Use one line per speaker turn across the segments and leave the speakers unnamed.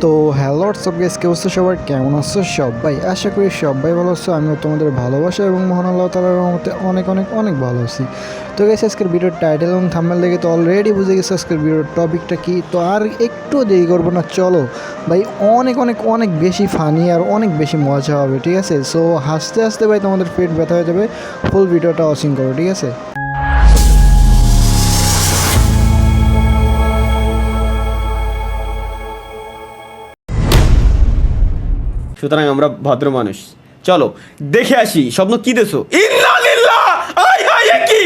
তো hello WhatsApp guys, কি অবস্থা সবার? কেমন আছো সবাই? আশা করি সবাই ভালো আছো। আমিও তোমাদের ভালোবাসা এবং মহান আল্লাহ তাআলার রহমতে অনেক অনেক অনেক ভালো আছি। তো গাইস, আজকের ভিডিওর টাইটেল এবং থাম্বনেল দেখে তো অলরেডি বুঝে গেছো আজকের ভিডিওর টপিকটা কি। তো আর একটু দেরি করবো না, চলো ভাই, অনেক অনেক অনেক বেশি ফানি আর অনেক বেশি মজা হবে, ঠিক আছে? সো হাসতে হাসতে ভাই তোমাদের পেট ব্যথা হয়ে যাবে। ফুল ভিডিওটা ওয়াচিং করো, ঠিক আছে?
সুতরাং আমরা ভদ্র মানুষ, চলো দেখে আসি স্বপ্ন কি দেছো। ইন্নালিল্লাহ, আই হাই, এ কি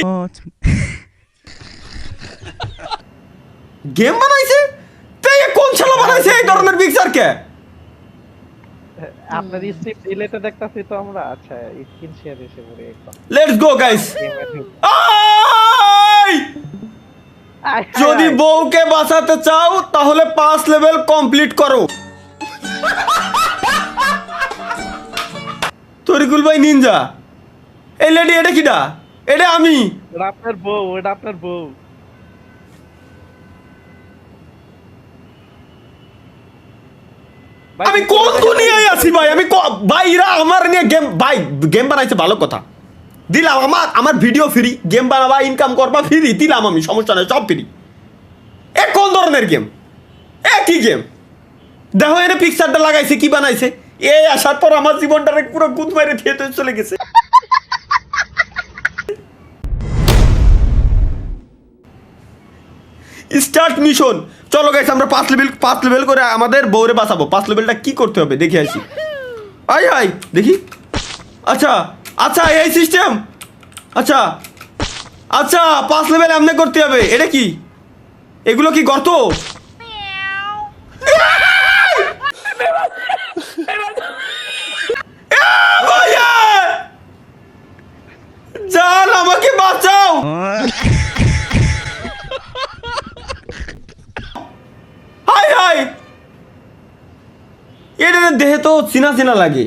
গেম বানাইছে? তাই কোন শালা বানাইছে এই ধরনের পিকচার কে?
আপনার স্ক্রিপ্ট রিলেটেড দেখতাছি তো আমরা। আচ্ছা, স্ক্রিন শেয়ার এসে পড়ে একদম।
Let's go guys. যদি বউকে বাঁচাতে চাও তাহলে 5 লেভেল কমপ্লিট করো। তরিকুল ভাই নিনজা, এই লেডি এটা কিডা? এটা আমি।
ওটা আপনার বউ, ওটা আপনার বউ।
আমি কোন দুনিয়ায় আছি ভাই? আমি ভাইরা আমার নিয়ে গেম বানাইছে, ভালো কথা দিলাম। আমার ভিডিও ফ্রি, গেম বানাবা, ইনকাম করবা ফ্রি, দিলাম আমি, সমস্যা নাই, সব ফ্রি। এ কোন ধরনের গেম? কি গেম? দেখো এনে পিকচারটা লাগাইছে, কি বানাইছে? এই আসার পর আমার জীবনটারে পুরো গুদ মাইরে থিয়েতে চলে গেছে। Start mission. চলো গাইস, আমরা 5 লেভেল করে আমাদের বউরে বাঁচাবো। 5 লেভেলটা কি করতে হবে দেখে আসি। আই হাই দেখি। আচ্ছা আচ্ছা, এই সিস্টেম। আচ্ছা আচ্ছা, 5 লেভেল এমনি করতে হবে। এটা কি? এগুলো কি গর্ত? জান, আমাকে বাঁচাও। হাই হাই, এটা দেহে তো চিনা চিনা লাগে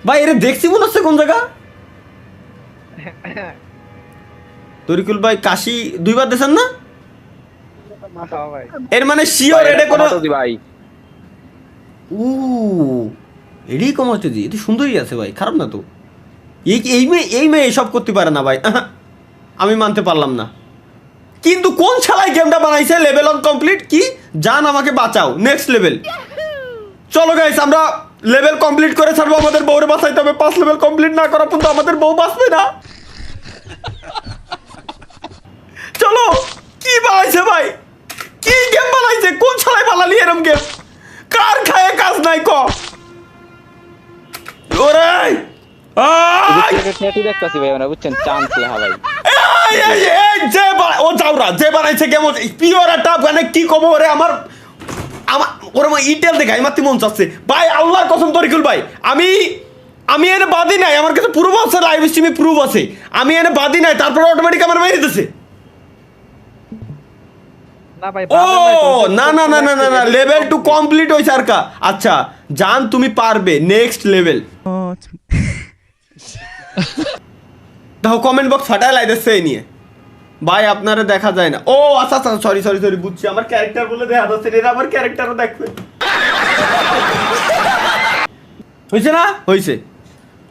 ভাই। এটা দেখছি মনে হচ্ছে কোন জায়গা। তরিকুল ভাই কাশি 2 বার দিয়েছেন না? এর মানে শিওর এটা কোনো
ভাই।
এটাই কমাতে দি, এটা সুন্দরই আছে ভাই, খারাপ না তো। এই মেয়ে এসব করতে পারে না ভাই, আমি মানতে পারলাম না। কিন্তু কোন শালায় গেমটা বানাইছে? লেভেল অন কমপ্লিট কি? জান আমাকে বাঁচাও, নেক্সট লেভেল। চলো গাইস, আমরা লেভেল কমপ্লিট করে ছাড়বো, আমাদের বউরে বাঁচাইতে হবে। 5 লেভেল কমপ্লিট না করা পর্যন্ত আমাদের বউ বাঁচবে না। চলো, কি বানাইছে ভাই? কি গেম বানাইছে? কোন শালায় বানালি এরম গেম? কার খায় কাজ নাই ক? ওরে
দেখতাছি ভাই, আমরা বুঝছেন চান্স লেখা ভাই।
যে বানাইছে কেমন পিওর একটা মানে কি কব ওরে, আমার ইটেল দেখা মাতি মন চাচ্ছে ভাই। আল্লাহর কসম তরিকুল ভাই, আমি এনে বাদি নাই, আমার কাছে প্রুফ আছে, লাইভ স্ট্রিমে প্রুফ আছে। আমি এনে বাদি নাই, তারপরে অটোমেটিক আমার মেরে দিতেছে। ও না না না না না, লেভেল 2 কমপ্লিট হইছে আর কা। আচ্ছা জান, তুমি পারবে, নেক্সট লেভেল। দেখো কমেন্ট বক্স ফাটায় লাইতেছে এই নিয়ে ভাই, আপনারা দেখা যায় না। ও আচ্ছা আচ্ছা, সরি সরি সরি, বুঝছি। আমার ক্যারেক্টার বলে দেখা যাচ্ছে, এরা আমার ক্যারেক্টারও দেখবে। হয়েছে না? হয়েছে।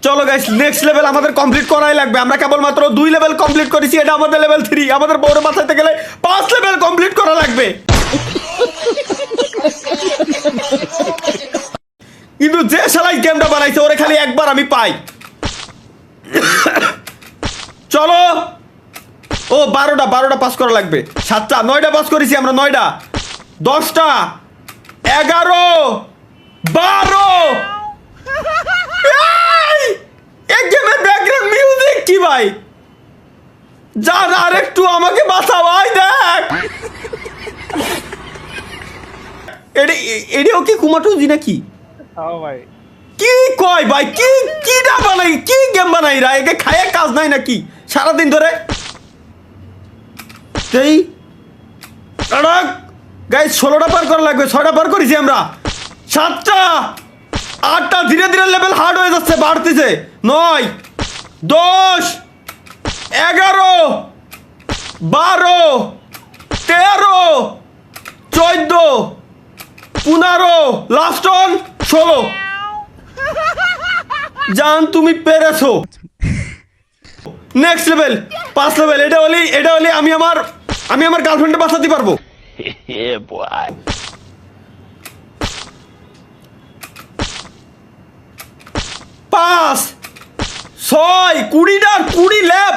চলো গাইস, নেক্সট লেভেল আমাদের কমপ্লিট করাই লাগবে। আমরা কেবলমাত্র 2 লেভেল কমপ্লিট করেছি, এটা আমাদের লেভেল 3। আমাদের বউরে বাঁচাইতে গেলে 5 লেভেল কমপ্লিট করা লাগবে। কিন্তু যে শালাই গেমটা বানাইছে ওরে খালি একবার আমি পাই। চলো, ও 12টা পাস করা লাগবে। 7টা 9টা পাস করেছি আমরা, 9টা 10টা 11 12। এই গেমের ব্যাকগ্রাউন্ড মিউজিক কি ভাই? জান আর একটু আমাকে বাঁচাও ভাই, দেখ। এটাও কি কুমাটুজি নাকি?
ভাই
কি কয় ভাই? কি না বানাই, কি গেম বানাই রা? একে খায় কাজ নাই নাকি সারাদিন ধরে? সেই গাইস 16টা পার করা লাগবে। 6টা পার করেছি আমরা। 7টা 8টা, ধীরে ধীরে লেভেল হার্ড হয়ে যাচ্ছে, বাড়তেছে। 9 10 11 12 13 14 15 লাস্ট অন 16 জান তুমি পেরেছো নেক্সট লেভেল 5 লেভেল এটা হলে আমি আমার গার্লফ্রেন্ডকে বাঁচাতে পারবো পাঁচ 6 20 ল্যাপ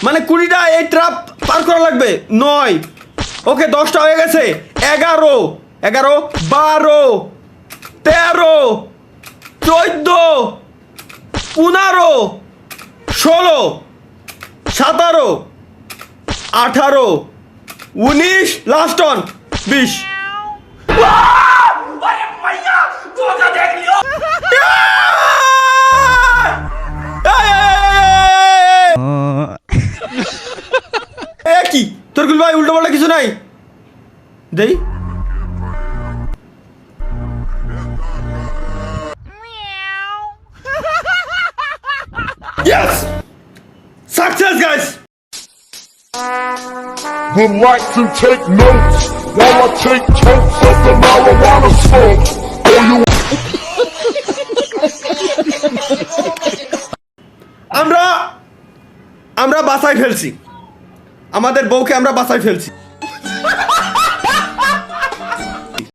মানে 20টা এই ট্রাপ পার করা লাগবে 9 ওকে 10টা হয়ে গেছে 11 12 13 14 15 16 17 18 19 লাস্ট অন 20 কি তোর গুল ভাই উল্টো পাল্টা কিছু নাই দেই Yes! Success, guys!
Would like to take notes while I take totes of the marijuana smoke. Oh, you
আমরা বাঁচাই ফেলছি আমাদের বউকে আমরা বাঁচাই ফেলছি